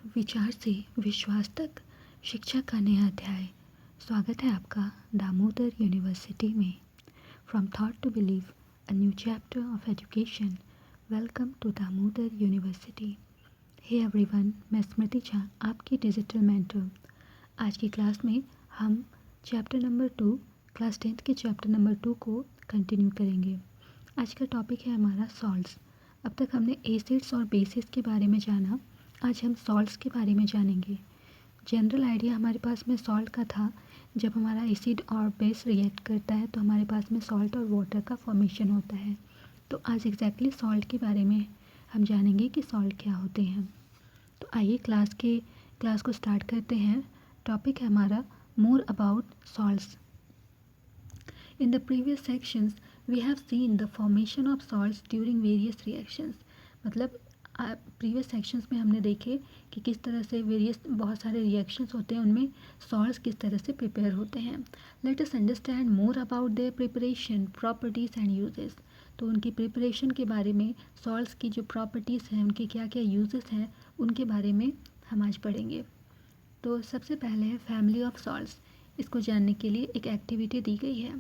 विचार से विश्वास तक शिक्षा का नया अध्याय। स्वागत है आपका दामोदर यूनिवर्सिटी में। From thought to believe, a new chapter of education. Welcome to Damodar university. Hey everyone, मैं स्मृति झा, आपकी डिजिटल मेंटर। आज की क्लास में हम चैप्टर नंबर 2, क्लास 10th के चैप्टर नंबर 2 को कंटिन्यू करेंगे। आज का टॉपिक है हमारा सॉल्ट्स। अब तक हमने एसिड्स और बेसिस के बारे में जाना, आज हम सॉल्ट्स के बारे में जानेंगे। जनरल आइडिया हमारे पास में सॉल्ट का था, जब हमारा एसिड और बेस रिएक्ट करता है तो हमारे पास में सॉल्ट और वाटर का फॉर्मेशन होता है। तो आज एग्जैक्टली सॉल्ट के बारे में हम जानेंगे कि सॉल्ट क्या होते हैं। तो आइए क्लास को स्टार्ट करते हैं। टॉपिक है हमारा more about salts. In the previous sections, we have seen the formation of salts during various reactions. मतलब प्रीवियस सेक्शंस में हमने देखे कि किस तरह से बहुत सारे रिएक्शंस होते हैं, उनमें सॉल्ट्स किस तरह से प्रिपेयर होते हैं। Let us understand more about their preparation, properties and uses. तो उनकी प्रिपरेशन के बारे में, सॉल्ट्स की जो प्रॉपर्टीज़ हैं, उनके क्या क्या यूजेस हैं, उनके बारे में हम आज पढ़ेंगे। तो सबसे पहले है फैमिली ऑफ सॉल्ट्स। इसको जानने के लिए एक एक्टिविटी दी गई है।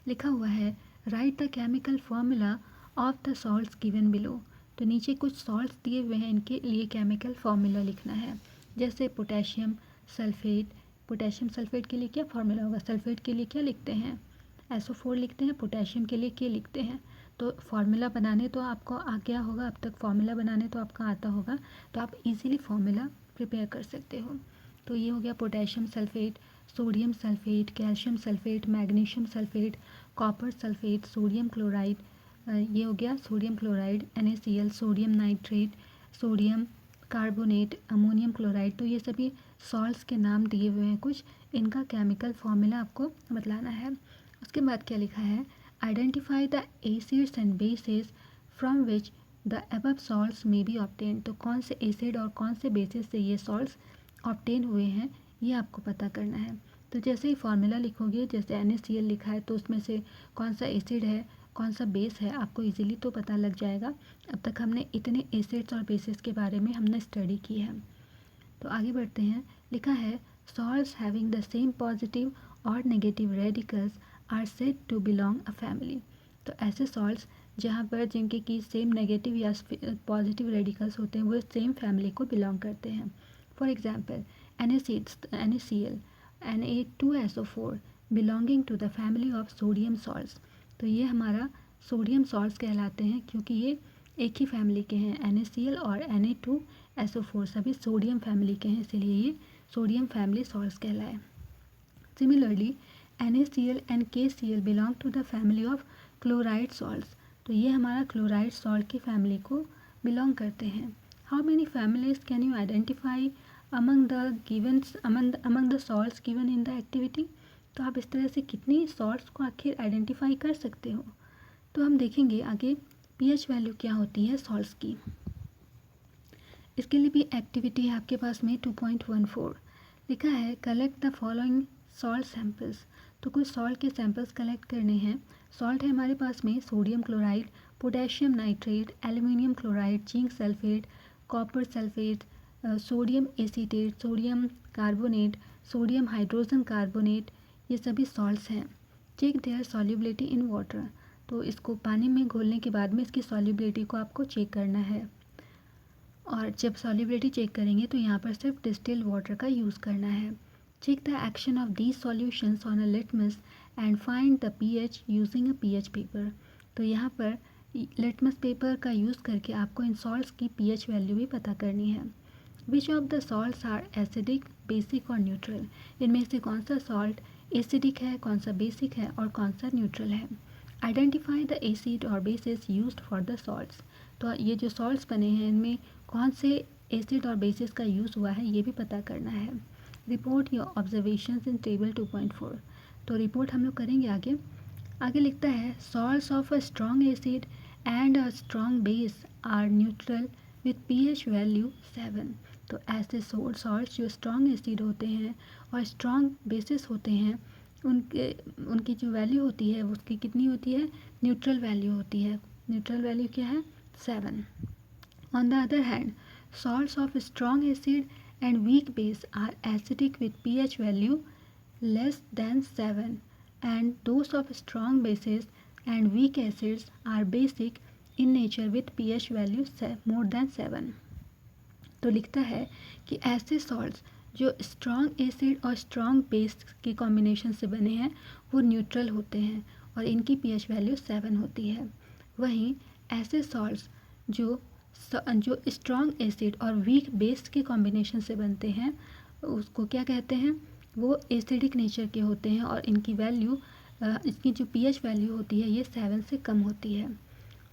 लिखा हुआ है right the chemical formula of the salts given below. तो नीचे कुछ सॉल्ट्स दिए हुए हैं, इनके लिए केमिकल फॉर्मूला लिखना है। जैसे पोटेशियम सल्फेट। पोटेशियम सल्फेट के लिए क्या फॉर्मूला होगा? सल्फेट के लिए क्या लिखते हैं? SO4 लिखते हैं। पोटेशियम के लिए क्या लिखते हैं? तो फार्मूला बनाने तो आपको आ गया होगा, अब तक फार्मूला बनाने तो आपका आता होगा, तो आप इजीली फार्मूला प्रिपेयर कर सकते हो। तो ये हो गया potassium sulphate, sodium sulphate, calcium sulphate, magnesium sulphate, copper sulphate, sodium chloride. ये हो गया sodium chloride, NaCl, sodium nitrate, sodium carbonate, ammonium chloride. तो ये सभी सॉल्ट्स के नाम दिए हुए हैं कुछ, इनका केमिकल फॉर्मूला आपको बतलाना है। उसके बाद क्या लिखा है? Identify the acids and basis from which the above salts may be obtain. तो कौन से एसिड और कौन से बेसिस से ये सॉल्ट्स ऑब्टेन हुए हैं, ये आपको पता करना है। तो जैसे ही फार्मूला लिखोगे, जैसे NaCl लिखा है, तो उसमें से कौन सा एसिड है, कौन सा बेस है, आपको इजीली तो पता लग जाएगा। अब तक हमने इतने एसिड्स और बेसिस के बारे में हमने स्टडी की है। तो आगे बढ़ते हैं। लिखा है salts having the same positive और negative radicals are said to belong a family. तो ऐसे सॉल्ट्स जहाँ पर जिनके की सेम नेगेटिव या पॉजिटिव रेडिकल्स होते हैं, वो सेम फैमिली को बिलोंग करते हैं। For example NaCl, Na2SO4 belonging to the family of sodium salts. तो ये हमारा सोडियम सॉल्ट्स कहलाते हैं, क्योंकि ये एक ही फैमिली के हैं। NaCl और Na2SO4 सभी सोडियम फैमिली के हैं, इसीलिए ये सोडियम फैमिली सॉल्ट्स कहलाए। Similarly NaCl and KCl belong to the family of chloride salts. तो ये हमारा क्लोराइड सॉल्ट की फैमिली को बिलोंग करते हैं। How many families can you identify among the salts given in the activity? तो आप इस तरह से कितनी सॉल्ट्स को आखिर आइडेंटिफाई कर सकते हो? तो हम देखेंगे आगे pH वैल्यू क्या होती है सॉल्ट्स की। इसके लिए भी एक्टिविटी है आपके पास में 2.14। लिखा है collect the following salt samples. तो कुछ सॉल्ट के सैंपल्स कलेक्ट करने हैं। सॉल्ट है हमारे पास में sodium chloride, potassium nitrate, aluminium chloride, zinc sulphate, copper sulphate, sodium acetate, sodium carbonate, sodium hydrogen carbonate, ये सभी सॉल्ट्स हैं। Check their solubility in water. तो इसको पानी में घोलने के बाद में इसकी सॉल्युबिलिटी को आपको चेक करना है, और जब सॉल्युबिलिटी चेक करेंगे तो यहाँ पर सिर्फ डिस्टिल्ड वाटर का यूज़ करना है। Check the action of these solutions on a litmus and find the pH using a pH paper. तो यहाँ पर लिटमस पेपर का यूज़ करके आपको इन सॉल्ट्स की pH वैल्यू भी पता करनी है। Which of the salts are acidic, basic और न्यूट्रल। इनमें से कौन सा सॉल्ट एसिडिक है, कौन सा बेसिक है और कौन सा न्यूट्रल है। आइडेंटिफाई द एसिड और basis used for the salts. तो ये जो सॉल्ट्स बने हैं, इनमें कौन से एसिड और बेसिस का यूज़ हुआ है, ये भी पता करना है। Report your observations in table 2.4। तो रिपोर्ट हम लोग करेंगे आगे। आगे लिखता है salts of a strong acid and a strong base are neutral with pH value 7। तो ऐसे सॉल्ट्स जो स्ट्रॉन्ग एसिड होते हैं और स्ट्रॉन्ग बेसिस होते हैं, उनकी जो वैल्यू होती है उसकी कितनी होती है? न्यूट्रल वैल्यू होती है। न्यूट्रल वैल्यू क्या है? 7। On the other hand, salts of strong acid and weak base are acidic with pH value less than 7, and those of strong bases and weak acids are basic in nature with pH value more than 7. तो लिखता है कि ऐसे salts जो strong acid और strong base के combination से बने हैं वो न्यूट्रल होते हैं और इनकी पीएच वैल्यू 7 होती है। वहीं ऐसे सॉल्ट्स जो स्ट्रॉन्ग एसिड और वीक बेस के कॉम्बिनेशन से बनते हैं उसको क्या कहते हैं, वो एसिडिक नेचर के होते हैं और इनकी वैल्यू इसकी जो पीएच वैल्यू होती है ये 7 से कम होती है।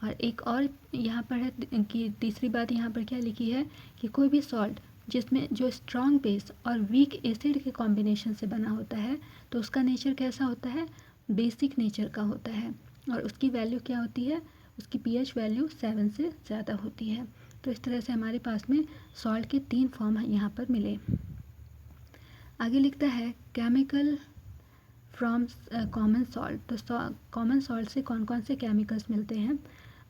और एक और यहाँ पर है कि तीसरी बात यहाँ पर क्या लिखी है कि कोई भी सॉल्ट जिसमें जो स्ट्रॉन्ग बेस और वीक एसिड के कॉम्बिनेशन से बना होता है तो उसका नेचर कैसा होता है, बेसिक नेचर का होता है और उसकी वैल्यू क्या होती है, उसकी पीएच वैल्यू 7 से ज़्यादा होती है। तो इस तरह से हमारे पास में सॉल्ट के 3 फॉर्म यहाँ पर मिले। आगे लिखता है केमिकल फ्रॉम कॉमन सॉल्ट। तो कॉमन सॉल्ट से कौन कौन से केमिकल्स मिलते हैं।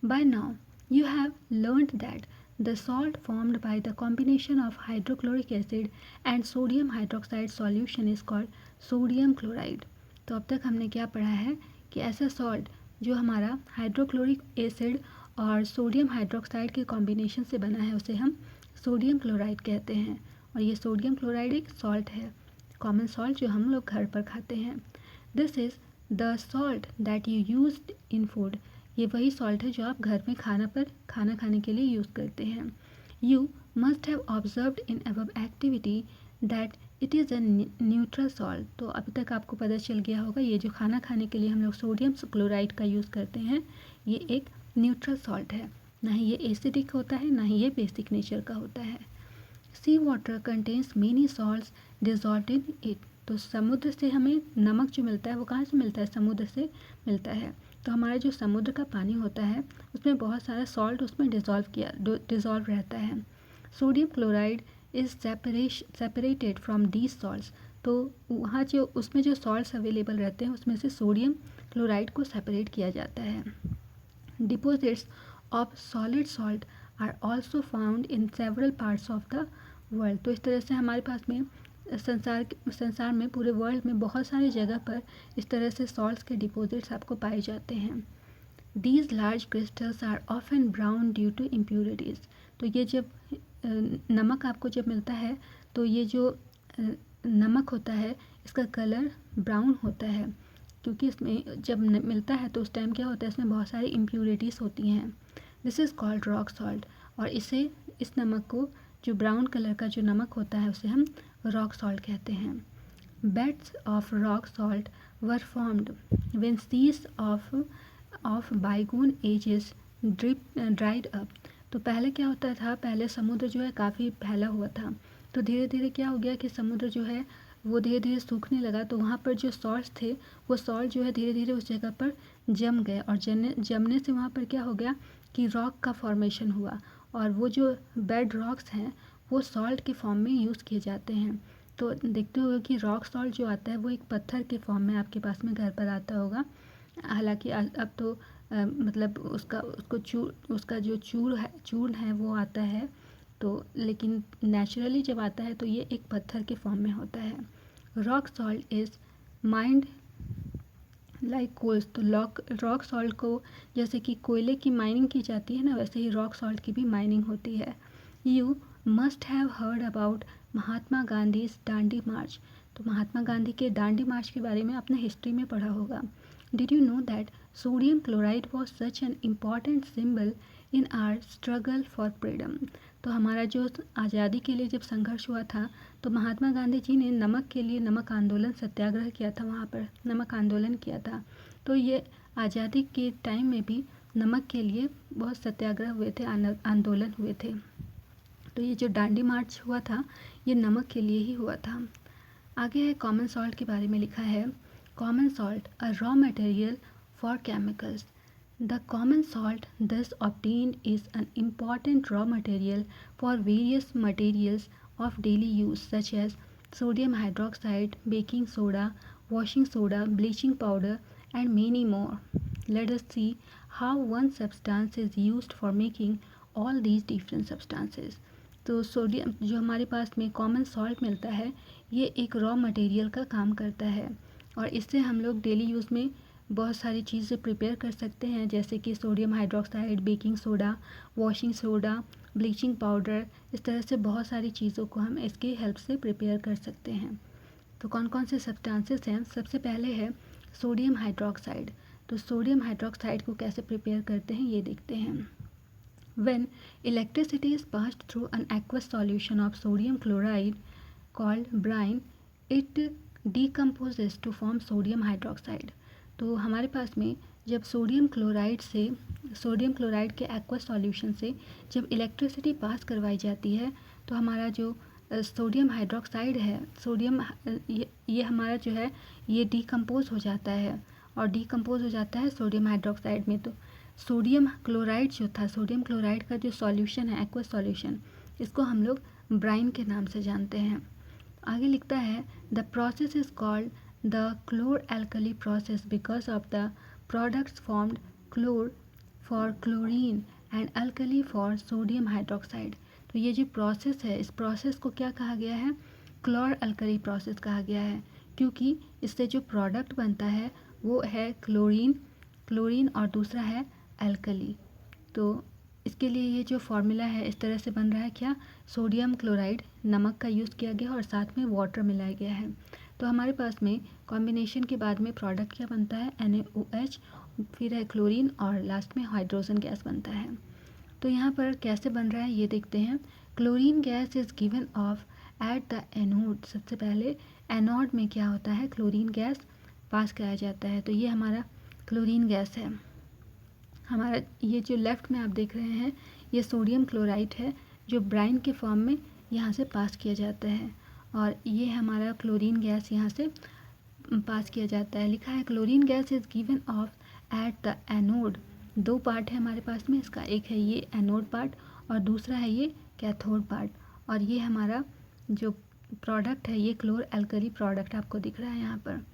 By now you have learned that the salt formed by the combination of hydrochloric acid and sodium hydroxide solution is called sodium chloride। तो अब तक हमने क्या पढ़ा है कि ऐसा सॉल्ट जो हमारा हाइड्रोक्लोरिक एसिड और सोडियम हाइड्रोक्साइड के कॉम्बिनेशन से बना है उसे हम सोडियम क्लोराइड कहते हैं और ये सोडियम क्लोराइड एक सॉल्ट है, कॉमन सॉल्ट जो हम लोग घर पर खाते हैं। This is the salt that you used in food. ये वही सॉल्ट है जो आप घर में खाना खाने के लिए यूज़ करते हैं। You must have observed in above activity that it is a neutral salt. तो अभी तक आपको पता चल गया होगा ये जो खाना खाने के लिए हम लोग सोडियम क्लोराइड का यूज़ करते हैं ये एक न्यूट्रल सॉल्ट है, ना ही ये एसिडिक होता है ना ही ये बेसिक नेचर का होता है। Sea water contains many salts dissolved in it. तो समुद्र से हमें नमक जो मिलता है वो कहाँ से मिलता है, समुद्र से मिलता है। तो हमारा जो समुद्र का पानी होता है उसमें बहुत सारा सॉल्ट उसमें डिज़ोल्व रहता है। Sodium chloride is separated from these salts. तो वहाँ जो उसमें जो सॉल्ट्स अवेलेबल रहते हैं उसमें से सोडियम क्लोराइड को सेपरेट किया जाता है। Deposits of solid salt are also found in several parts of the world. तो इस तरह से हमारे पास में संसार में पूरे वर्ल्ड में बहुत सारी जगह पर इस तरह से सॉल्ट्स के डिपॉजिट्स आपको पाए जाते हैं। These large crystals are often brown due to impurities. तो ये जब नमक आपको जब मिलता है तो ये जो नमक होता है इसका कलर ब्राउन होता है क्योंकि इसमें जब मिलता है तो उस टाइम क्या होता है इसमें बहुत सारी इम्प्यूरिटीज़ होती हैं। This is called rock salt और इस नमक को जो ब्राउन कलर का जो नमक होता है उसे हम रॉक सॉल्ट कहते हैं। Beds of rock salt were formed when seas of bygone ages dried up. तो पहले क्या होता था, पहले समुद्र जो है काफ़ी फैला हुआ था तो धीरे धीरे क्या हो गया कि समुद्र जो है वो धीरे धीरे सूखने लगा तो वहाँ पर जो सॉल्ट्स थे वो सॉल्ट जो है धीरे धीरे उस जगह पर जम गए और जमने से वहाँ पर क्या हो गया कि रॉक का फॉर्मेशन हुआ और वो जो बेड रॉक्स हैं वो सॉल्ट के फॉर्म में यूज़ किए जाते हैं। तो देखते होगा कि रॉक सॉल्ट जो आता है वो एक पत्थर के फॉर्म में आपके पास में घर पर आता होगा। हालांकि अब तो मतलब उसका जो चूर्ण है वो आता है तो लेकिन नेचुरली जब आता है तो ये एक पत्थर के फॉर्म में होता है। Rock salt is mined like coals. तो रॉक सॉल्ट को जैसे कि कोयले की माइनिंग की जाती है ना वैसे ही रॉक सॉल्ट की भी माइनिंग होती है। You must have heard about Mahatma Gandhi Dandi March. तो महात्मा गांधी के दांडी मार्च के बारे में आपने हिस्ट्री में पढ़ा होगा। Did you know that sodium chloride was such an important symbol in are struggle for freedom. तो हमारा जो आज़ादी के लिए जब संघर्ष हुआ था तो महात्मा गांधी जी ने नमक के लिए नमक आंदोलन सत्याग्रह किया था, वहाँ पर नमक आंदोलन किया था। तो ये आज़ादी के टाइम में भी नमक के लिए बहुत सत्याग्रह हुए थे, आंदोलन हुए थे। तो ये जो दांडी मार्च हुआ था ये नमक के लिए ही हुआ था। आगे है कॉमन सॉल्ट के बारे में लिखा है common salt a raw material for chemicals. The common salt thus obtained is an important raw material for various materials of daily use such as sodium hydroxide, baking soda, washing soda, bleaching powder and many more. Let us see how one substance is used for making all these different substances. तो sodium जो हमारे पास में common salt मिलता है, ये एक raw material का काम करता है और इससे हम लोग डेली यूज़ में बहुत सारी चीज़ें प्रिपेयर कर सकते हैं, जैसे कि sodium hydroxide, baking soda, washing soda, bleaching powder. इस तरह से बहुत सारी चीज़ों को हम इसकी हेल्प से प्रिपेयर कर सकते हैं। तो कौन कौन से सब्सटेंसेस हैं? सबसे पहले है सोडियम हाइड्रोक्साइड। तो सोडियम हाइड्रोक्साइड को कैसे प्रिपेयर करते हैं ये देखते हैं। When electricity is passed through an aqueous solution of sodium chloride called brine, it decomposes to form sodium hydroxide. तो हमारे पास में जब सोडियम क्लोराइड के एक्वस सॉल्यूशन से जब इलेक्ट्रिसिटी पास करवाई जाती है तो हमारा जो सोडियम हाइड्रोक्साइड है, ये हमारा जो है ये डिकम्पोज हो जाता है और डिकम्पोज हो जाता है सोडियम हाइड्रोक्साइड में। तो सोडियम क्लोराइड जो था, सोडियम क्लोराइड का जो सॉल्यूशन है, एक्वस सॉल्यूशन, इसको हम लोग ब्राइन के नाम से जानते हैं। आगे लिखता है the process is called the chlor alkali process because of the products formed chlor for chlorine and alkali for sodium hydroxide. तो ये जो प्रोसेस है, इस प्रोसेस को क्या कहा गया है? क्लोर अल्कली प्रोसेस कहा गया है, क्योंकि इससे जो प्रोडक्ट बनता है वो है क्लोरीन और दूसरा है एल्कली। तो इसके लिए ये जो फॉर्मूला है इस तरह से बन रहा है, क्या? सोडियम क्लोराइड, नमक का यूज़ किया गया और साथ में वाटर मिलाया गया है। तो हमारे पास में कॉम्बिनेशन के बाद में प्रोडक्ट क्या बनता है? NaOH, फिर है क्लोरीन और लास्ट में हाइड्रोजन गैस बनता है। तो यहाँ पर कैसे बन रहा है ये देखते हैं। Chlorine gas is given of at the anode. सबसे पहले एनोड में क्या होता है? क्लोरीन गैस पास कराया जाता है। तो ये हमारा क्लोरीन गैस है। हमारा ये जो लेफ़्ट में आप देख रहे हैं ये सोडियम क्लोराइड है जो ब्राइन के फॉर्म में यहाँ से पास किया जाता है और ये हमारा क्लोरीन गैस यहाँ से पास किया जाता है। लिखा है chlorine gas is given of at the anode. दो पार्ट है हमारे पास में इसका, एक है ये एनोड पार्ट और दूसरा है ये कैथोड पार्ट। और ये हमारा जो प्रोडक्ट है ये क्लोर एल्कली प्रोडक्ट आपको दिख रहा है यहाँ पर।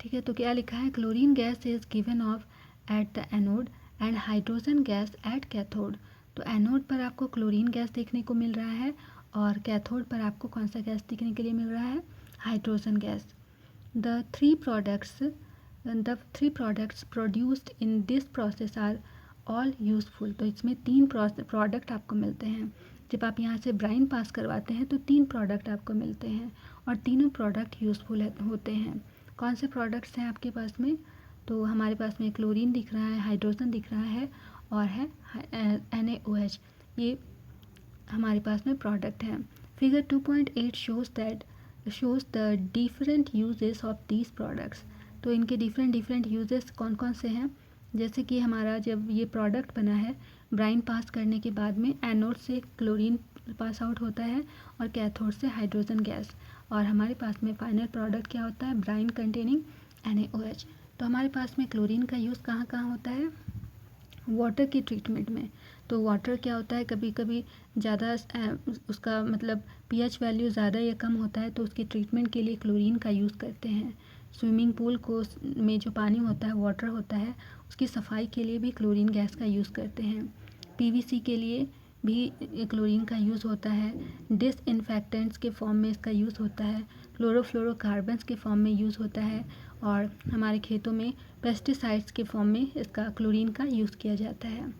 ठीक है, तो क्या लिखा है? Chlorine gas is given of at the anode and hydrogen gas at cathode. तो एनोड पर आपको क्लोरीन गैस देखने को मिल रहा है और कैथोड पर आपको कौन सा गैस देखने के लिए मिल रहा है? Hydrogen gas. The three products produced in this process are all useful. तो इसमें तीन प्रोडक्ट आपको मिलते हैं। जब आप यहाँ से ब्राइन पास करवाते हैं तो तीन प्रोडक्ट आपको मिलते हैं और तीनों प्रोडक्ट यूज़फुल होते हैं। कौन से प्रोडक्ट्स हैं आपके पास में? तो हमारे पास में क्लोरीन दिख रहा है, हाइड्रोजन दिख रहा है और है NaOH। ये हमारे पास में प्रोडक्ट है। Figure 2.8 shows the different uses of these products. तो इनके डिफरेंट यूजेस कौन कौन से हैं? जैसे कि हमारा जब ये प्रोडक्ट बना है, ब्राइन पास करने के बाद में एनोड से क्लोरीन पास आउट होता है और कैथोड से हाइड्रोजन गैस, और हमारे पास में फाइनल प्रोडक्ट क्या होता है? Brine containing NaOH। तो हमारे पास में क्लोरीन का यूज़ कहाँ कहाँ होता है? वाटर की ट्रीटमेंट में। तो वाटर क्या होता है, कभी कभी ज़्यादा उसका मतलब pH वैल्यू ज़्यादा या कम होता है तो उसकी ट्रीटमेंट के लिए क्लोरीन का यूज़ करते हैं। स्विमिंग पूल को में जो पानी होता है, वाटर होता है, उसकी सफाई के लिए भी क्लोरीन गैस का यूज़ करते हैं। PVC के लिए भी क्लोरीन का यूज़ होता है। डिसइंफेक्टेंट्स के फॉर्म में इसका यूज़ होता है। क्लोरोफ्लोरोकार्बन्स के फॉर्म में यूज़ होता है और हमारे खेतों में पेस्टिसाइड्स के फॉर्म में इसका क्लोरीन का यूज़ किया जाता है।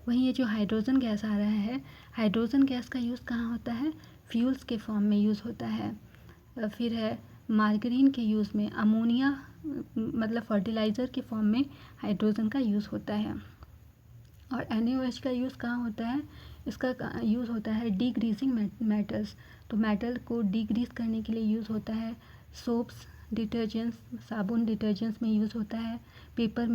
वहीं ये जो हाइड्रोजन गैस आ रहा है, हाइड्रोजन गैस का यूज़ कहाँ होता है? फ्यूल्स के फॉर्म में यूज़ होता है। फिर है मार्गरीन के यूज़ में, अमोनिया मतलब फर्टिलाइज़र के फॉर्म में हाइड्रोजन का यूज़ होता है। और NaOH का यूज़ कहाँ होता है? इसका यूज़ होता है डीग्रीजिंग मेटल्स। तो मेटल को डीग्रीज करने के लिए यूज़ होता है। सोप्स, डिटर्जेंट्स, साबुन, डिटर्जेंट्स में यूज़ होता है। पेपर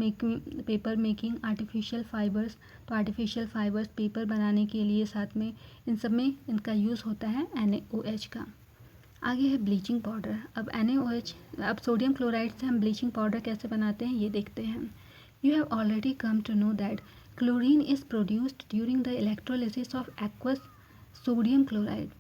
मेकिंग, आर्टिफिशियल फ़ाइबर्स, तो आर्टिफिशियल फ़ाइबर्स पेपर बनाने के लिए साथ में इन सब में इनका यूज़ होता है NaOH का। आगे है ब्लीचिंग पाउडर। अब NaOH, अब सोडियम क्लोराइड से हम ब्लीचिंग पाउडर कैसे बनाते हैं ये देखते हैं। You have already come to know that chlorine is produced during the electrolysis of aqueous sodium chloride.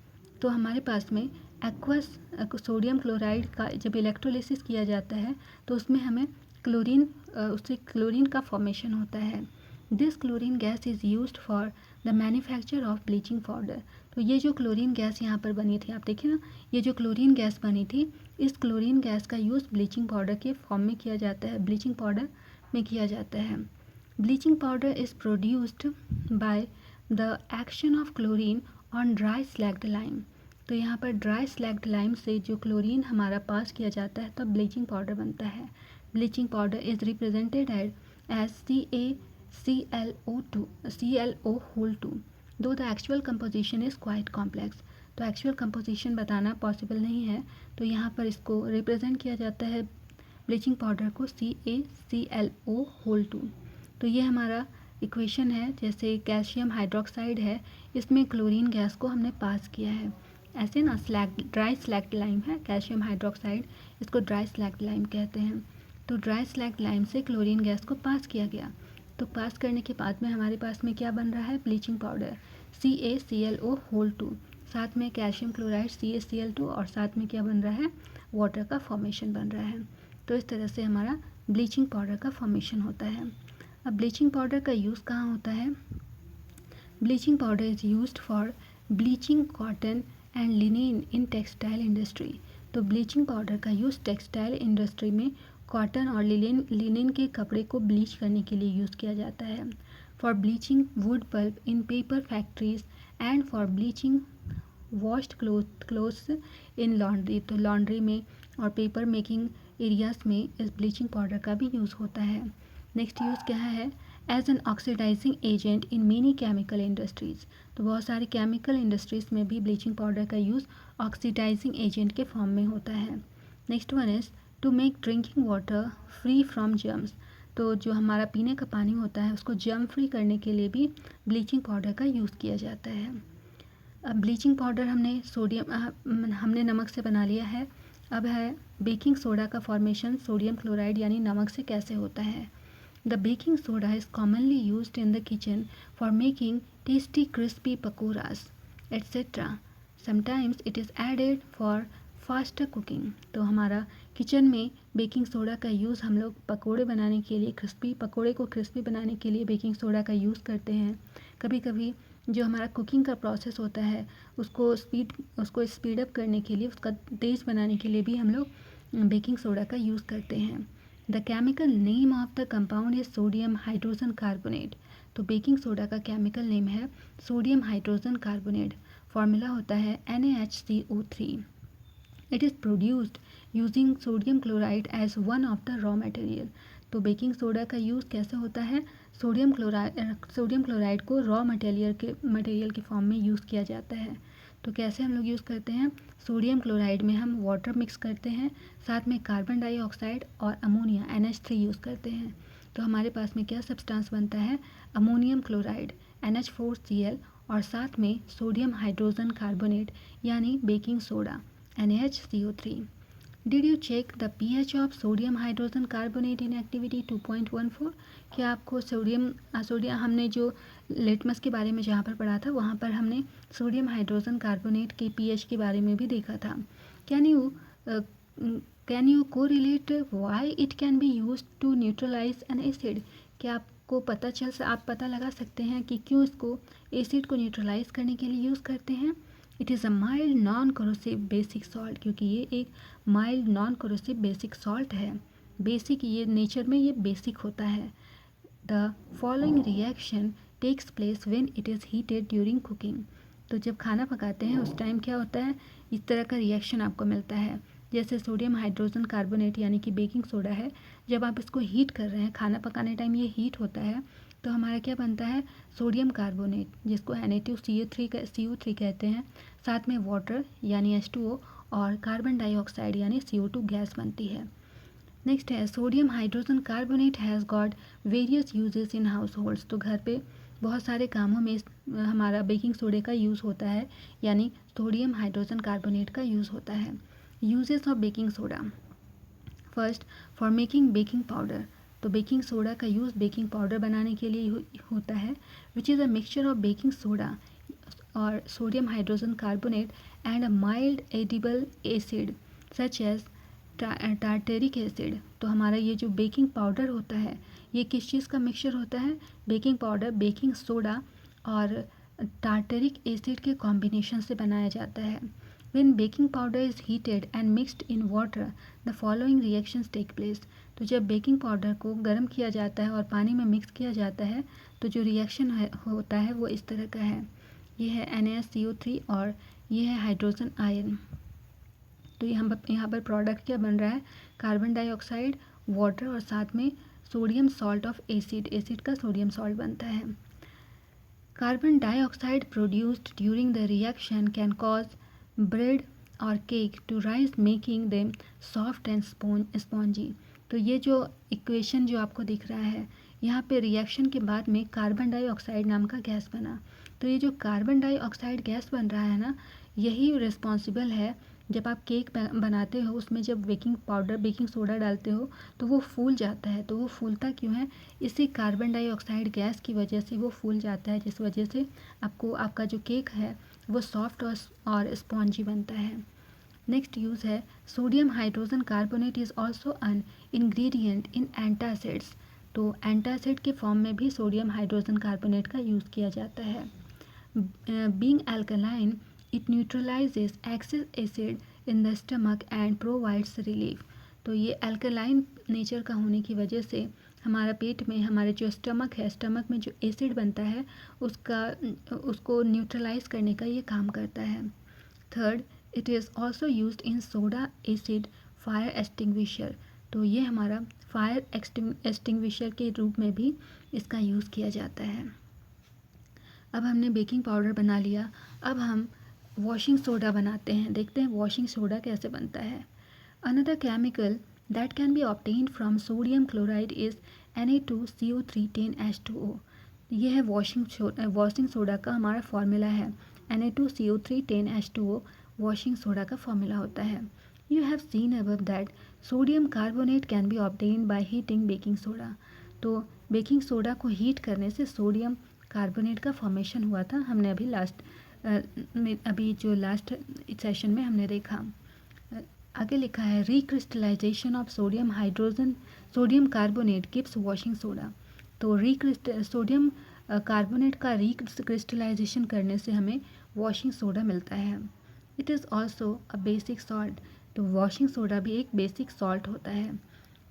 तो हमारे पास में एक्वस सोडियम क्लोराइड का जब इलेक्ट्रोलिसिस किया जाता है तो उसमें हमें उससे क्लोरीन का फॉर्मेशन होता है। This chlorine gas is used for the manufacture of bleaching powder. तो ये जो क्लोरीन गैस यहाँ पर बनी थी, आप देखिए ना, ये जो क्लोरीन गैस बनी थी, इस क्लोरीन गैस का यूज़ ब्लीचिंग पाउडर के फॉर्म में किया जाता है, ब्लीचिंग पाउडर में किया जाता है। Bleaching powder is produced by the action of chlorine on dry slagged lime. तो यहाँ पर ड्राई स्लैग्ड लाइम से जो क्लोरीन हमारा पास किया जाता है तब ब्लीचिंग पाउडर बनता है। Bleaching powder is represented as CaClO whole 2 though the actual composition is quite complex. तो एक्चुअल कंपोजिशन बताना पॉसिबल नहीं है, तो यहाँ पर इसको रिप्रेजेंट किया जाता है ब्लीचिंग पाउडर को CaClO whole 2। तो ये हमारा इक्वेशन है, जैसे कैल्शियम हाइड्रोक्साइड है, इसमें क्लोरीन गैस को हमने पास किया है, ऐसे ना ड्राई स्लैग्ड लाइम है कैल्शियम हाइड्रोक्साइड, इसको ड्राई स्लैग्ड लाइम कहते हैं। तो ड्राई स्लैग्ड लाइम से क्लोरीन गैस को पास किया गया, तो पास करने के बाद में हमारे पास में क्या बन रहा है, ब्लीचिंग पाउडर CaClO whole 2, साथ में कैल्शियम क्लोराइड CaCl2, और साथ में क्या बन रहा है, वाटर का फॉर्मेशन बन रहा है। तो इस तरह से हमारा ब्लीचिंग पाउडर का फॉर्मेशन होता है। अब ब्लीचिंग पाउडर का यूज़ कहाँ होता है? Bleaching powder is used for bleaching cotton and linen in textile industry. तो ब्लीचिंग पाउडर का यूज़ टेक्सटाइल इंडस्ट्री में कॉटन और लिनेन के कपड़े को ब्लीच करने के लिए यूज़ किया जाता है। For bleaching wood pulp in paper factories and for bleaching washed clothes in laundry. तो लॉन्ड्री में और पेपर मेकिंग एरियाज़ में इस ब्लीचिंग पाउडर का भी यूज़ होता है। नेक्स्ट यूज़ क्या है, as an oxidising agent in many chemical industries. तो बहुत सारी केमिकल इंडस्ट्रीज़ में भी ब्लीचिंग पाउडर का यूज़ ऑक्सीडाइजिंग एजेंट के फॉर्म में होता है। Next one is to make drinking water free from germs. तो जो हमारा पीने का पानी होता है उसको जर्म फ्री करने के लिए भी ब्लीचिंग पाउडर का यूज़ किया जाता है। अब ब्लीचिंग पाउडर हमने नमक से बना लिया है। अब है बेकिंग सोडा का फॉर्मेशन सोडियम क्लोराइड यानी नमक से कैसे होता है। The baking soda is commonly used in the kitchen for making tasty crispy pakoras, etc. Sometimes it is added for faster cooking. तो हमारा किचन में बेकिंग सोडा का यूज़ हम लोग पकोड़े बनाने के लिए, पकोड़े को क्रिस्पी बनाने के लिए बेकिंग सोडा का यूज़ करते हैं। कभी कभी जो हमारा कुकिंग का प्रोसेस होता है उसको स्पीड अप करने के लिए, उसका तेज़ बनाने के लिए भी हम लोग बेकिंग सोडा का यूज़ करते हैं। The chemical name of the compound is sodium hydrogen carbonate. तो बेकिंग सोडा का केमिकल नेम है सोडियम हाइड्रोजन कार्बोनेट। फॉर्मूला होता है NaHCO3। It is produced using sodium chloride as one of the raw material. तो baking soda का use कैसे होता है, सोडियम क्लोराइड को रॉ मटेरियल के फॉर्म में यूज़ किया जाता है। तो कैसे हम लोग यूज़ करते हैं, सोडियम क्लोराइड में हम वाटर मिक्स करते हैं, साथ में कार्बन डाइऑक्साइड और अमोनिया NH3 यूज़ करते हैं। तो हमारे पास में क्या सब्सटेंस बनता है, अमोनियम क्लोराइड NH4Cl और साथ में सोडियम हाइड्रोजन कार्बोनेट यानी baking soda NaHCO3। Did you check the pH of sodium hydrogen carbonate in activity 2.14। क्या आपको सोडियम हमने जो लिटमस के बारे में जहाँ पर पढ़ा था वहाँ पर हमने सोडियम हाइड्रोजन कार्बोनेट के pH के बारे में भी देखा था। Can you correlate why it can be used to neutralise an acid. क्या आपको आप पता लगा सकते हैं कि क्यों इसको एसिड को न्यूट्रलाइज करने के लिए यूज़ करते हैं। It is a mild non corrosive basic salt, क्योंकि ये एक mild non corrosive basic salt है। बेसिक ये नेचर में ये बेसिक होता है। The following reaction takes place when it is heated during cooking. तो जब खाना पकाते हैं उस टाइम क्या होता है, इस तरह का रिएक्शन आपको मिलता है। जैसे सोडियम हाइड्रोजन कार्बोनेट यानी कि बेकिंग सोडा है, जब आप इसको हीट कर रहे हैं, खाना पकाने टाइम ये हीट होता है, तो हमारा क्या बनता है, सोडियम कार्बोनेट जिसको Na2CO3 कहते हैं, साथ में वाटर यानी H2O और कार्बन डाइऑक्साइड यानी CO2 गैस बनती है। नेक्स्ट है sodium hydrogen carbonate has got various uses in house holds. तो घर पे बहुत सारे कामों में हमारा बेकिंग सोडे का यूज़ होता है, यानी सोडियम हाइड्रोजन कार्बोनेट का यूज़ होता है। Uses of baking soda, first for making baking powder. तो बेकिंग सोडा का यूज़ बेकिंग पाउडर बनाने के लिए होता है, which is a mixture of baking soda और sodium hydrogen carbonate and a mild edible acid such as tartaric acid. तो हमारा ये जो बेकिंग पाउडर होता है ये किस चीज़ का मिक्सचर होता है, बेकिंग पाउडर, बेकिंग सोडा और टार्टरिक एसिड के कॉम्बिनेशन से बनाया जाता है। When baking powder is heated and mixed in water, the following reactions take place. तो जब बेकिंग पाउडर को गर्म किया जाता है और पानी में मिक्स किया जाता है तो जो रिएक्शन होता है वो इस तरह का है। ये है NaCO3 और ये है हाइड्रोजन आयन। तो यहाँ पर प्रोडक्ट क्या बन रहा है, कार्बन डाइऑक्साइड, वाटर और साथ में सोडियम सॉल्ट ऑफ एसिड का सोडियम सॉल्ट बनता है। Carbon dioxide produced during the reaction can cause bread और cake to rise making them soft and spongy. तो ये जो इक्वेशन जो आपको दिख रहा है, यहाँ पे रिएक्शन के बाद में कार्बन डाइऑक्साइड नाम का गैस बना। तो ये जो कार्बन डाइऑक्साइड गैस बन रहा है ना, यही रिस्पॉन्सिबल है जब आप केक बनाते हो, उसमें जब बेकिंग पाउडर बेकिंग सोडा डालते हो तो वो फूल जाता है। तो वो फूलता क्यों है, इसी कार्बन डाइऑक्साइड गैस की वजह से वो फूल जाता है, जिस वजह से आपका जो केक है वो सॉफ्ट और स्पॉन्जी बनता है। नेक्स्ट यूज़ है sodium hydrogen carbonate is also an ingredient in antacids. तो एंटासिड के फॉर्म में भी सोडियम हाइड्रोजन कार्बोनेट का यूज़ किया जाता है। Being alkaline, it neutralises excess acid in the stomach and provides relief. तो ये अल्कलाइन नेचर का होने की वजह से हमारा पेट में, हमारे जो स्टमक है, स्टमक में जो एसिड बनता है उसको न्यूट्रलाइज करने का ये काम करता है। Third, it is also used in soda acid fire extinguisher. तो ये हमारा फायर एक्सटिंग्विशर के रूप में भी इसका यूज़ किया जाता है। अब हमने बेकिंग पाउडर बना लिया, अब हम वॉशिंग सोडा बनाते हैं। देखते हैं वॉशिंग सोडा कैसे बनता है। Another chemical that can be obtained from sodium chloride is Na2CO3 10H2O। ये है वॉशिंग सोडा का हमारा फॉर्मूला है। Na2CO3 10H2O वॉशिंग सोडा का फॉर्मूला होता है। You have seen above that sodium carbonate can B obtained by heating baking soda. तो baking soda को हीट करने से सोडियम कार्बोनेट का फॉर्मेशन हुआ था। हमने अभी जो लास्ट सेशन में हमने देखा। आगे लिखा है recrystallisation of sodium carbonate gives washing soda. तो सोडियम कार्बोनेट का रिक्रिस्टलाइजेशन करने से हमें वॉशिंग सोडा मिलता है। It is also a basic salt. तो वॉशिंग सोडा भी एक बेसिक सॉल्ट होता है।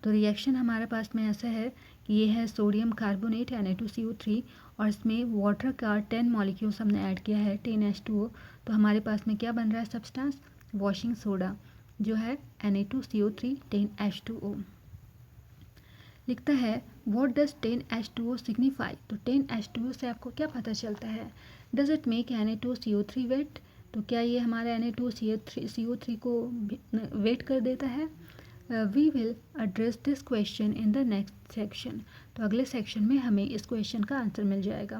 तो रिएक्शन हमारे पास में ऐसा है कि ये है सोडियम कार्बोनेट Na2CO3 और इसमें वाटर का 10 मॉलिक्यूल्स हमने ऐड किया है 10H2O। तो हमारे पास में क्या बन रहा है सब्सटेंस, वॉशिंग सोडा जो है Na2CO3 10H2O। लिखता है व्हाट डज 10H2O सिग्निफाई। तो 10H2O से आपको क्या पता चलता है, does it make Na2CO3 wait. तो क्या ये हमारे Na2CO3 को वेट कर देता है। We will address this question in the next section. तो अगले सेक्शन में हमें इस क्वेश्चन का आंसर मिल जाएगा।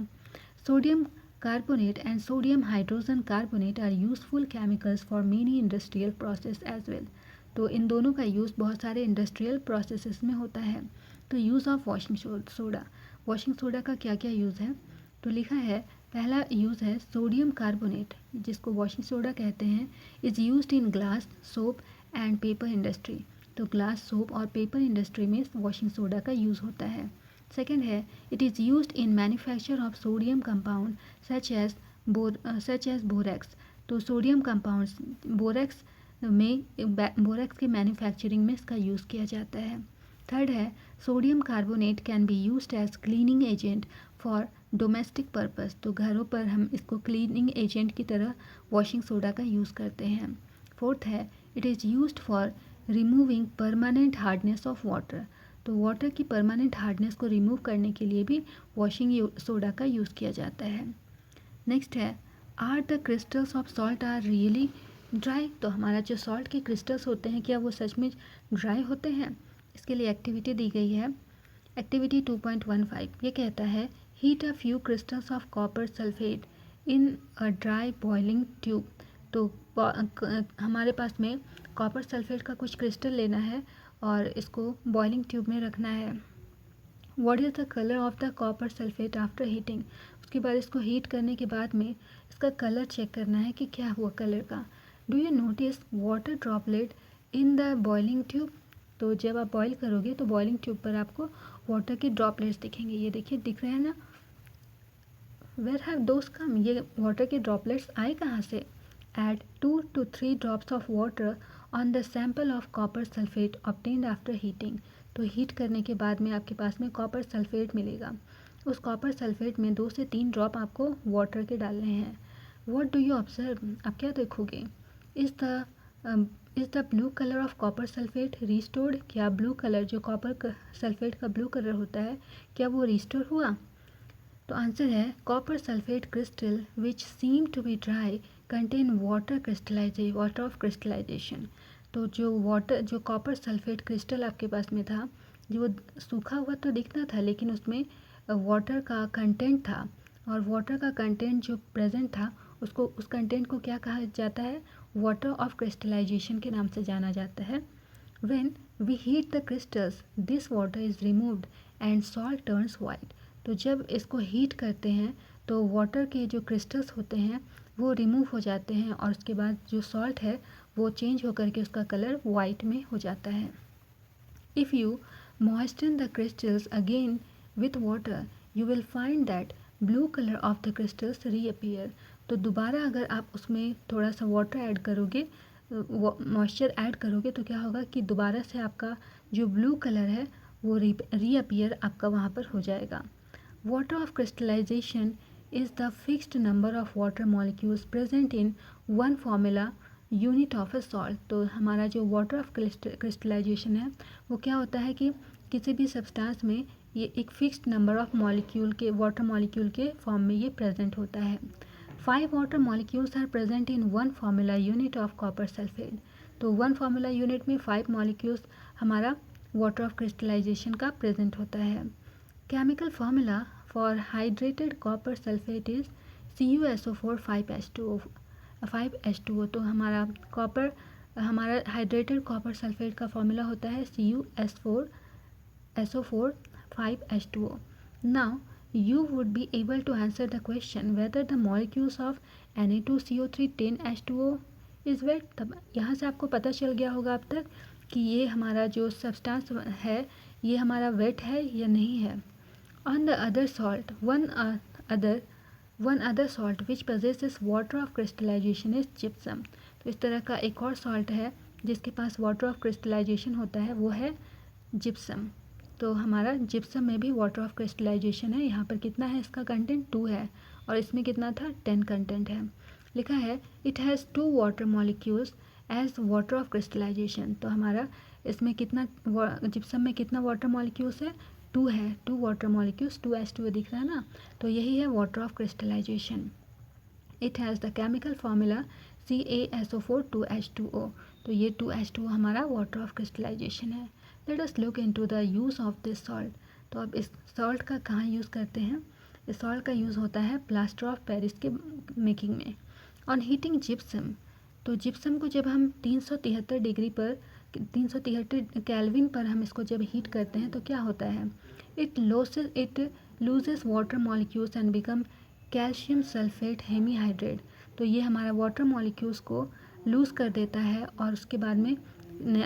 Sodium carbonate and sodium hydrogen carbonate are useful chemicals for many industrial process as well. तो इन दोनों का यूज़ बहुत सारे इंडस्ट्रियल प्रोसेसेस में होता है। तो यूज़ ऑफ वॉशिंग सोडा का क्या क्या यूज़ है। तो लिखा है पहला यूज़ है सोडियम कार्बोनेट, जिसको वॉशिंग सोडा कहते हैं, is used in glass, soap and paper industry. तो ग्लास, सोप और पेपर इंडस्ट्री में वॉशिंग सोडा का यूज़ होता है। सेकेंड है it is used in manufacture of sodium compound such as borax. तो सोडियम कंपाउंड्स बोरेक्स के मैन्युफैक्चरिंग में इसका यूज़ किया जाता है। थर्ड है sodium carbonate can be used as cleaning agent for domestic purpose. तो घरों पर हम इसको क्लीनिंग एजेंट की तरह वॉशिंग सोडा का यूज़ करते हैं। फोर्थ है it is used for removing permanent hardness of water. तो वाटर की परमानेंट हार्डनेस को रिमूव करने के लिए भी वॉशिंग सोडा का यूज़ किया जाता है। नेक्स्ट है are the crystals of salt are really dry. तो हमारा जो सॉल्ट के क्रिस्टल्स होते हैं क्या वो सच में ड्राई होते हैं। इसके लिए एक्टिविटी दी गई है। एक्टिविटी 2.15 ये कहता है heat a few crystals of copper sulphate in a dry boiling tube. तो हमारे पास में कॉपर सल्फेट का कुछ क्रिस्टल लेना है और इसको बॉइलिंग ट्यूब में रखना है। What is the colour of the copper sulphate after heating. उसके बाद इसको हीट करने के बाद में इसका कलर चेक करना है कि क्या हुआ कलर का। Do you notice water droplet in the boiling tube. तो जब आप बॉईल करोगे तो बॉइलिंग ट्यूब पर आपको वाटर के ड्रॉपलेट्स दिखेंगे। ये देखिए दिख रहे हैं ना, वेयर हैव दोज कम, ये वाटर के ड्रॉपलेट्स आए कहाँ से? Add 2 to 3 drops of water on the sample of copper sulfate obtained after heating. तो हीट करने के बाद में आपके पास में कॉपर सल्फेट मिलेगा। उस कॉपर सल्फेट में 2 से 3 ड्रॉप आपको वाटर के डालने हैं। व्हाट डू यू ऑब्जर्व, आप क्या देखोगे? Is the blue colour of copper sulphate restored, क्या ब्लू कलर जो कॉपर सल्फेट का ब्लू कलर होता है क्या वो रिस्टोर हुआ? तो आंसर है copper sulphate crystal which seem to be dry contain water of crystallisation. तो जो कॉपर सल्फेट क्रिस्टल आपके पास में था, जो वो सूखा हुआ तो दिखता था लेकिन उसमें वाटर का कंटेंट था, और वाटर का कंटेंट जो प्रेजेंट था उस कंटेंट को क्या कहा जाता है? वाटर ऑफ क्रिस्टलाइजेशन के नाम से जाना जाता है। When we heat the crystals this water is removed and salt turns white. तो जब इसको हीट करते हैं तो वाटर के जो क्रिस्टल्स होते हैं वो रिमूव हो जाते हैं, और उसके बाद जो सॉल्ट है वो चेंज होकर के उसका कलर वाइट में हो जाता है। If you moisten the crystals again with water you will find that blue colour of the crystals reappear. तो दोबारा अगर आप उसमें थोड़ा सा वाटर ऐड करोगे, मॉइस्चर ऐड करोगे, तो क्या होगा कि दोबारा से आपका जो ब्लू कलर है वो रीअपीयर आपका वहाँ पर हो जाएगा। Water of crystallization is the fixed number of water molecules present in one formula unit of a salt. तो हमारा जो water of crystallization है वो क्या होता है कि किसी भी सब्सटेंस में ये एक फिक्स्ड नंबर ऑफ मॉलिक्यूल के वाटर मॉलिक्यूल के फॉर्म में ये प्रेजेंट होता है। 5 water molecules are present in one formula unit of copper sulfate. तो वन फार्मूला यूनिट में 5 मॉलिक्यूल्स हमारा वाटर ऑफ क्रिस्टलाइजेशन का प्रेजेंट होता है। Chemical formula for hydrated copper sulfate is CuSO4 5H2O। तो हमारा हाइड्रेटेड कॉपर सल्फेट का formula होता है CuSO4 5H2O। Now you would be able to answer the question whether the molecules of Na2CO3 10H2O is wet। तब यहाँ से आपको पता चल गया होगा अब तक कि ये हमारा जो सब्सटेंस है ये हमारा वेट है या नहीं है। On the other salt, one other salt which possesses water of crystallization is gypsum। तो इस तरह का एक और सॉल्ट है जिसके पास वाटर ऑफ क्रिस्टलाइजेशन होता है, वो है जिप्सम। तो हमारा जिप्सम में भी वाटर ऑफ क्रिस्टलाइजेशन है। यहाँ पर कितना है इसका कंटेंट? 2 है, और इसमें कितना था? 10 कंटेंट है। लिखा है it has 2 water molecules as water of crystallisation. तो हमारा इसमें कितना जिप्सम में कितना वाटर मॉलिक्यूल्स है? 2 है, 2 वाटर मॉलिक्यूल्स, 2H2O दिख रहा है ना, तो यही है water of crystallisation. It has the chemical formula CaSO4 2H2O। तो ये 2H2O हमारा वाटर ऑफ क्रिस्टलाइजेशन है। Let us look into the use of this salt. तो अब इस सॉल्ट का कहाँ यूज़ करते हैं? इस सॉल्ट का यूज़ होता है प्लास्टर ऑफ पेरिस के मेकिंग में। ऑन हीटिंग जिप्सम, तो जिप्सम को जब हम 373 डिग्री पर 373 केल्विन पर हम इसको जब हीट करते हैं तो क्या होता है? It loses water molecules and become calcium sulphate hemihydrate. तो ये हमारा वाटर मॉलिक्यूल्स को लूज़ कर देता है, और उसके बाद में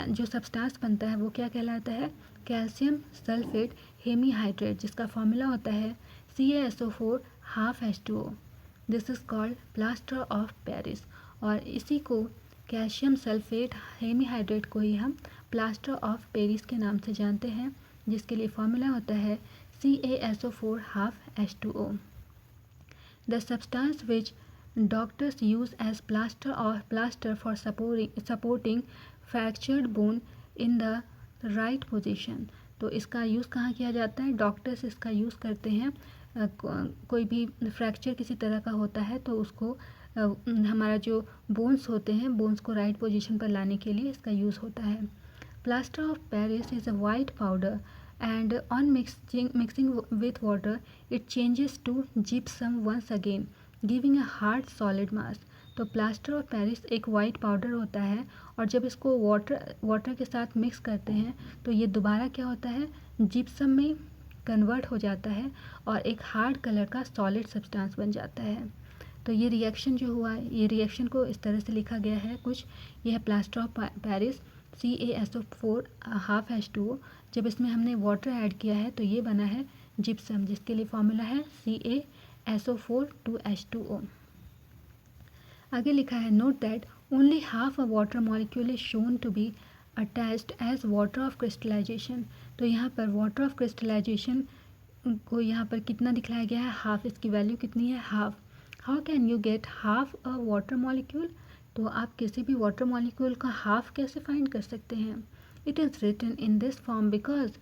जो सब्सटेंस बनता है वो क्या कहलाता है? कैल्शियम सल्फेट हेमीहाइड्रेट, जिसका फॉर्मूला होता है CaSO4 ½ H2O। This is called plaster of Paris, और इसी को कैल्शियम सल्फेट हेमीहाइड्रेट को ही हम प्लास्टर ऑफ पेरिस के नाम से जानते हैं, जिसके लिए फॉर्मूला होता है CaSO4 ½ H2O। The substance which doctors use as plaster for supporting fractured bone in the right position. तो इसका यूज़ कहाँ किया जाता है? डॉक्टर्स इसका यूज़ करते हैं कोई भी फ्रैक्चर किसी तरह का होता है तो उसको हमारा जो बोन्स होते हैं, बोन्स को राइट पोजीशन पर लाने के लिए इसका यूज़ होता है। Plaster of Paris is a white powder and on mixing with water it changes to gypsum once again giving a hard solid mass. तो प्लास्टर ऑफ पेरिस एक वाइट पाउडर होता है, और जब इसको वाटर के साथ मिक्स करते हैं तो ये दोबारा क्या होता है? जिप्सम में कन्वर्ट हो जाता है और एक हार्ड कलर का सॉलिड सब्सटेंस बन जाता है। तो ये रिएक्शन जो हुआ है, ये रिएक्शन को इस तरह से लिखा गया है कुछ। ये है plaster of Paris CaSO4 ½ H2O। जब इसमें हमने वाटर ऐड किया है तो ये बना है जिप्सम, जिसके लिए फॉर्मूला है SO4 to H2O। आगे लिखा है note that only half a water molecule is shown to be attached as water of crystallisation. तो यहाँ पर वाटर ऑफ क्रिस्टलाइजेशन को यहाँ पर कितना दिखलाया गया है, हाफ। इसकी वैल्यू कितनी है, half. How can you get half a water molecule? तो आप किसी भी वाटर मॉलिक्यूल का हाफ कैसे फाइंड कर सकते हैं? It is written in this form because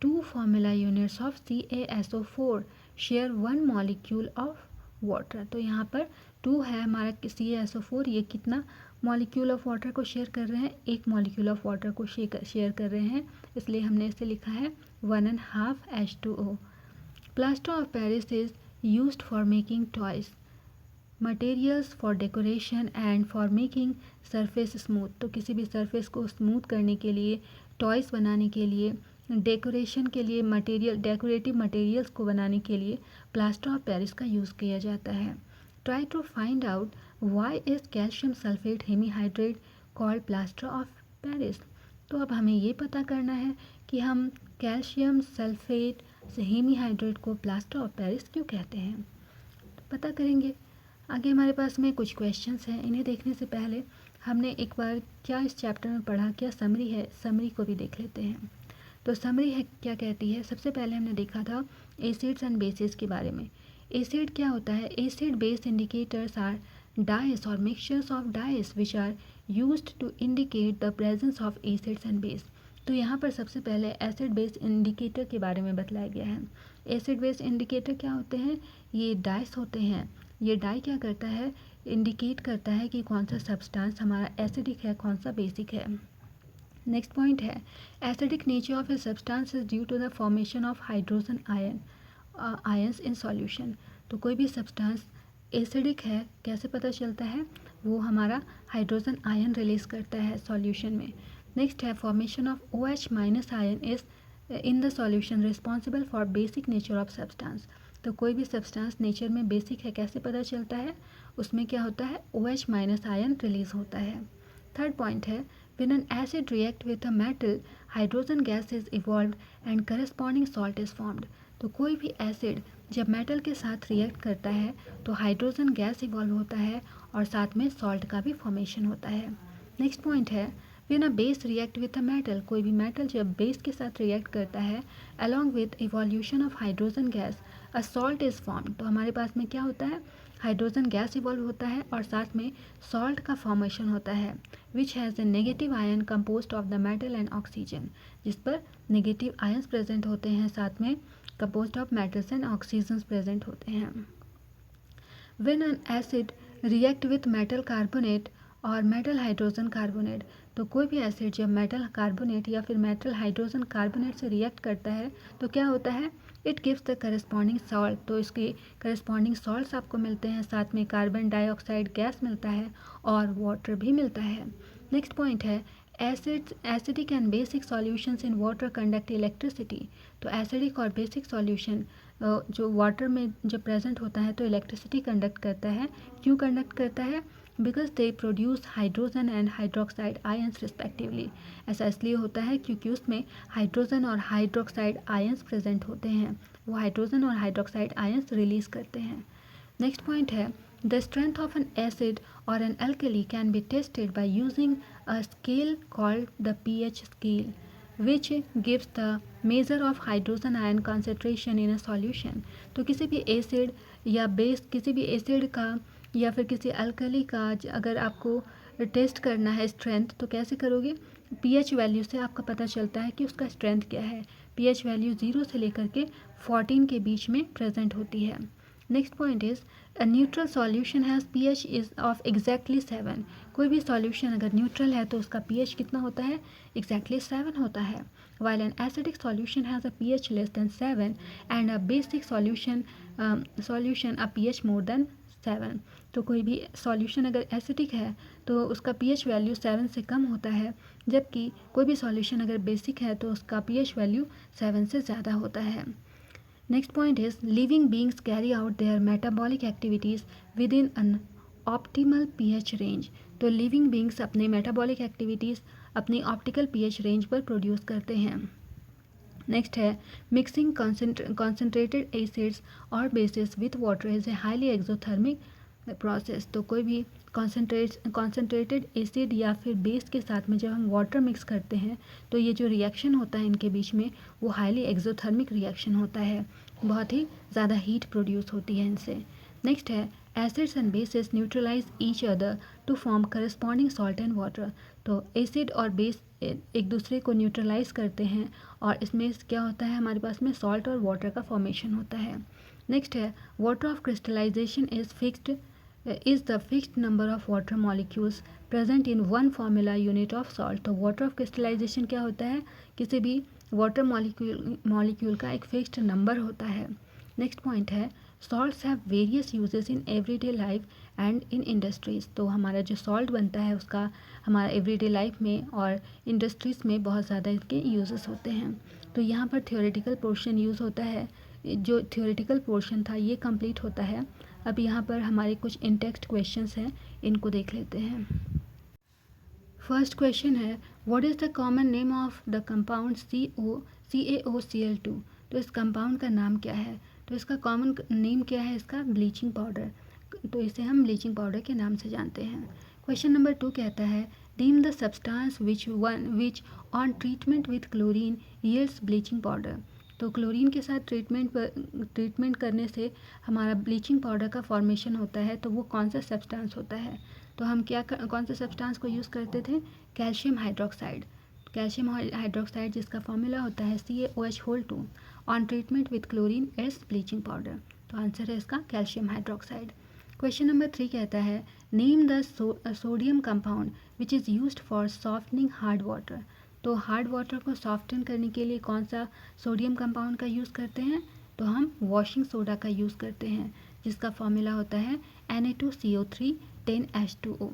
two formula units of CaSO4 share one molecule of water. तो यहाँ पर 2 है हमारा CaSO4, ये कितना मॉलिक्यूल ऑफ वाटर को शेयर कर रहे हैं, एक मॉलिक्यूल ऑफ वाटर को शेयर कर रहे हैं, इसलिए हमने इसे लिखा है 1.5 H2O। Plaster of Paris is used for making toys, materials for decoration and for making surface smooth. तो किसी भी सरफेस को स्मूथ करने के लिए, टॉयज़ बनाने के लिए, डेकोरेशन के लिए, डेकोरेटिव मटेरियल्स को बनाने के लिए प्लास्टर ऑफ पेरिस का यूज़ किया जाता है। Try to find out why is calcium sulphate hemihydrate called plaster of Paris. तो अब हमें ये पता करना है कि हम कैल्शियम सल्फेट से हेमीहाइड्रेट को प्लास्टर ऑफ पेरिस क्यों कहते हैं, पता करेंगे। आगे हमारे पास में कुछ क्वेश्चंस हैं, इन्हें देखने से पहले हमने एक बार क्या इस चैप्टर में पढ़ा, क्या समरी है, समरी को भी देख लेते हैं। तो समरी है क्या कहती है, सबसे पहले हमने देखा था एसिड्स एंड बेसिस के बारे में। एसिड क्या होता है, acid base indicators are dyes और mixtures of dyes which are used to indicate the presence of acids and base. तो यहाँ पर सबसे पहले एसिड बेस इंडिकेटर के बारे में बतलाया गया है। एसिड बेस इंडिकेटर क्या होते हैं, ये डाइस होते हैं। ये डाई क्या करता है, इंडिकेट करता है कि कौन सा सब्सटेंस हमारा एसिडिक है, कौन सा बेसिक है। नेक्स्ट पॉइंट है acidic nature of a substance is due to the formation of hydrogen ions in solution. तो कोई भी सब्सटेंस एसिडिक है कैसे पता चलता है, वो हमारा हाइड्रोजन आयन रिलीज करता है सॉल्यूशन में। नेक्स्ट है formation of OH minus ion is in the solution responsible for basic nature of substance. तो कोई भी सब्सटेंस नेचर में बेसिक है कैसे पता चलता है, उसमें क्या होता है, OH माइनस आयन रिलीज होता है। थर्ड पॉइंट है when an acid react with a metal hydrogen gas is evolved and corresponding salt is formed. तो कोई भी एसिड जब मेटल के साथ रिएक्ट करता है तो हाइड्रोजन गैस इवॉल्व होता है और साथ में सॉल्ट का भी फॉर्मेशन होता है। नेक्स्ट पॉइंट है when a base react with a metal, कोई भी मेटल जब बेस के साथ रिएक्ट करता है along with evolution of hydrogen gas a salt is form. तो हमारे पास में क्या होता है, हाइड्रोजन गैस इवॉल्व होता है और साथ में सॉल्ट का फॉर्मेशन होता है which has a negative ion composed of the metal and oxygen, जिस पर नेगेटिव आयंस प्रेजेंट होते हैं, साथ में composed of metals and oxygens present होते हैं। When an acid react with metal carbonate और मेटल हाइड्रोजन कार्बोनेट, तो कोई भी एसिड जब मेटल कार्बोनेट या फिर मेटल हाइड्रोजन कार्बोनेट से रिएक्ट करता है तो क्या होता है, it gives the corresponding salt. तो इसके करस्पॉन्डिंग सॉल्ट्स आपको मिलते हैं, साथ में कार्बन डाइऑक्साइड गैस मिलता है और वाटर भी मिलता है। नेक्स्ट पॉइंट है acidic and basic solutions in water conduct electricity. तो एसिडिक और बेसिक सॉल्यूशन जो वाटर में जब प्रेजेंट होता है तो इलेक्ट्रिसिटी कंडक्ट करता है। क्यों कंडक्ट करता है, because they produce hydrogen and hydroxide ions respectively. ऐसा इसलिए होता है क्योंकि उसमें हाइड्रोजन और हाइड्रोक्साइड आयंस प्रेजेंट होते हैं, वो हाइड्रोजन और हाइड्रोक्साइड आयंस रिलीज करते हैं। नेक्स्ट पॉइंट है the strength of an acid और an alkali can be tested by using a scale called the pH scale which gives the measure of hydrogen ion concentration in a solution। तो किसी भी acid या base, किसी भी acid का या फिर किसी अल्कली का अगर आपको टेस्ट करना है स्ट्रेंथ, तो कैसे करोगे, pH वैल्यू से आपका पता चलता है कि उसका स्ट्रेंथ क्या है। pH वैल्यू 0 से लेकर के 14 के बीच में प्रेजेंट होती है। Next point is a neutral solution has pH is of exactly 7। कोई भी सॉल्यूशन अगर न्यूट्रल है तो उसका pH कितना होता है, एग्जैक्टली 7 होता है। while an acidic solution has a pH less than 7 and a basic solution a pH more than 7। तो कोई भी सॉल्यूशन अगर एसिडिक है तो उसका pH वैल्यू 7 से कम होता है, जबकि कोई भी सॉल्यूशन अगर बेसिक है तो उसका pH वैल्यू 7 से ज़्यादा होता है। Next point is living beings carry out their metabolic activities within an optimal pH range. तो लिविंग बींग्स अपने मेटाबॉलिक एक्टिविटीज़ अपनी ऑप्टिकल pH रेंज पर प्रोड्यूस करते हैं। नेक्स्ट है मिक्सिंग कॉन्सेंट्रेटेड एसिड्स और bases with water is a highly exothermic process. तो कोई भी कॉन्सेंट्रेटेड एसिड या फिर बेस के साथ में जब हम वाटर मिक्स करते हैं तो ये जो रिएक्शन होता है इनके बीच में वो हाईली एक्सोथर्मिक रिएक्शन होता है, बहुत ही ज़्यादा हीट प्रोड्यूस होती है इनसे। नेक्स्ट है acids and bases neutralise each other to form corresponding salt and water. तो एसिड और बेस एक दूसरे को न्यूट्रलाइज करते हैं और इसमें क्या होता है, हमारे पास में सॉल्ट और वाटर का फॉर्मेशन होता है। नेक्स्ट है water of crystallisation is the fixed number of water molecules present in one formula unit of salt. तो वाटर ऑफ क्रिस्टलाइजेशन क्या होता है, किसी भी वाटर मॉलिक्यूल का एक फिक्स्ड नंबर होता है। नेक्स्ट पॉइंट है salts have various uses in everyday life and in industries. तो हमारा जो सॉल्ट बनता है उसका हमारा एवरीडे लाइफ में और इंडस्ट्रीज़ में बहुत ज़्यादा इसके यूजेस होते हैं। तो यहाँ पर थियोरेटिकल पोर्शन यूज़ होता है, जो थियोरेटिकल पोर्शन था ये कंप्लीट होता है। अब यहाँ पर हमारे कुछ इन टेक्स्ट क्वेश्चंस हैं, इनको देख लेते हैं। फर्स्ट क्वेश्चन है what is the common name of the compound CaOCl2। तो इस कंपाउंड का नाम क्या है, तो इसका कॉमन नेम क्या है, इसका ब्लीचिंग पाउडर। तो इसे हम ब्लीचिंग पाउडर के नाम से जानते हैं। क्वेश्चन नंबर 2 कहता है name the substance which on treatment with chlorine yields bleaching powder. तो क्लोरीन के साथ ट्रीटमेंट करने से हमारा ब्लीचिंग पाउडर का फॉर्मेशन होता है, तो वो कौन सा सब्सटेंस होता है। तो हम कौन से सब्सटेंस को यूज़ करते थे, कैल्शियम हाइड्रोक्साइड। कैल्शियम हाइड्रोक्साइड जिसका फॉर्मूला होता है CaOH2 on treatment with chlorine is bleaching powder. तो आंसर है इसका कैल्शियम हाइड्रोक्साइड। क्वेश्चन नंबर 3 कहता है name the sodium compound which is used for softening hard water. तो हार्ड वाटर को सॉफ्टन करने के लिए कौन सा सोडियम कंपाउंड का यूज़ करते हैं, तो हम वॉशिंग सोडा का यूज़ करते हैं जिसका फॉर्मूला होता है Na2CO3 10H2O।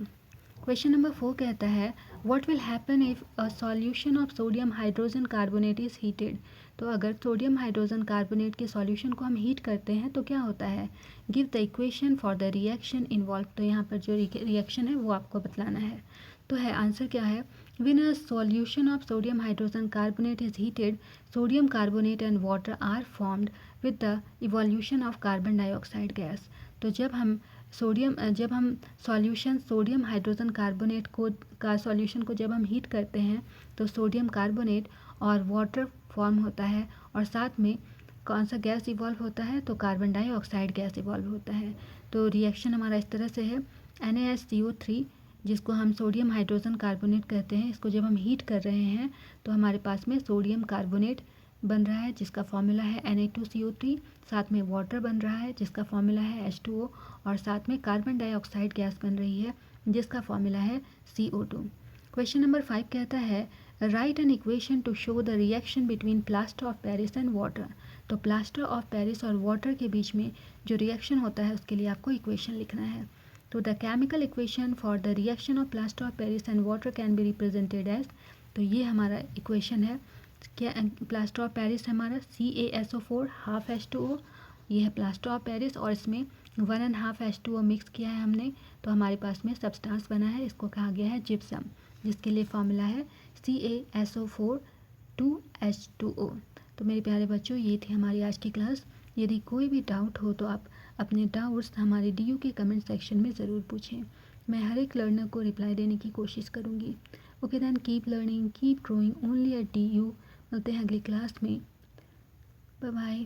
क्वेश्चन नंबर 4 कहता है what will happen if a solution of sodium hydrogen carbonate is heated. तो अगर सोडियम हाइड्रोजन कार्बोनेट के सॉल्यूशन को हम हीट करते हैं तो क्या होता है, give the equation for the reaction involve. तो यहाँ पर जो रिएक्शन है वो आपको बतलाना है। तो है आंसर क्या है, when a solution of sodium hydrogen carbonate is heated, sodium carbonate and water are formed with the evolution of carbon dioxide gas। तो जब हम सॉल्यूशन सोडियम हाइड्रोजन कार्बोनेट का सॉल्यूशन को जब हम हीट करते हैं तो सोडियम कार्बोनेट और वाटर फॉर्म होता है और साथ में कौन सा गैस इवॉल्व होता है, तो कार्बन डाइऑक्साइड गैस इवॉल्व होता है। तो रिएक्शन हमारा इस तरह से है NaHCO3 जिसको हम सोडियम हाइड्रोजन कार्बोनेट कहते हैं, इसको जब हम हीट कर रहे हैं तो हमारे पास में सोडियम कार्बोनेट बन रहा है जिसका फॉर्मूला है Na2CO3, साथ में वाटर बन रहा है जिसका फॉर्मूला है H2O और साथ में कार्बन डाइऑक्साइड गैस बन रही है जिसका फॉर्मूला है CO2। क्वेश्चन नंबर 5 कहता है right an equation two show the reaction between plaster of Paris and water. तो प्लास्टर ऑफ पेरिस और वाटर के बीच में जो रिएक्शन होता है उसके लिए आपको इक्वेशन लिखना है। तो the chemical equation for the reaction of plaster of Paris and water can be represented as. तो ये हमारा इक्वेशन है, क्या प्लास्टर ऑफ पेरिस हमारा CaSO4 हाफ H2O, ये है प्लास्टर ऑफ पेरिस और इसमें 1.5 H2O मिक्स किया है हमने, तो हमारे पास में सब्सटेंस बना है, इसको कहा गया है जिप्सम, जिसके लिए फॉर्मूला है CaSO4 2H2O। तो मेरे प्यारे बच्चों ये थी हमारी आज की क्लास। यदि कोई भी डाउट हो तो आप अपने डाउट्स हमारे DU के कमेंट सेक्शन में ज़रूर पूछें, मैं हर एक लर्नर को रिप्लाई देने की कोशिश करूँगी। Okay then, keep learning, keep growing only at DU। मिलते हैं अगली क्लास में, बाय बाय।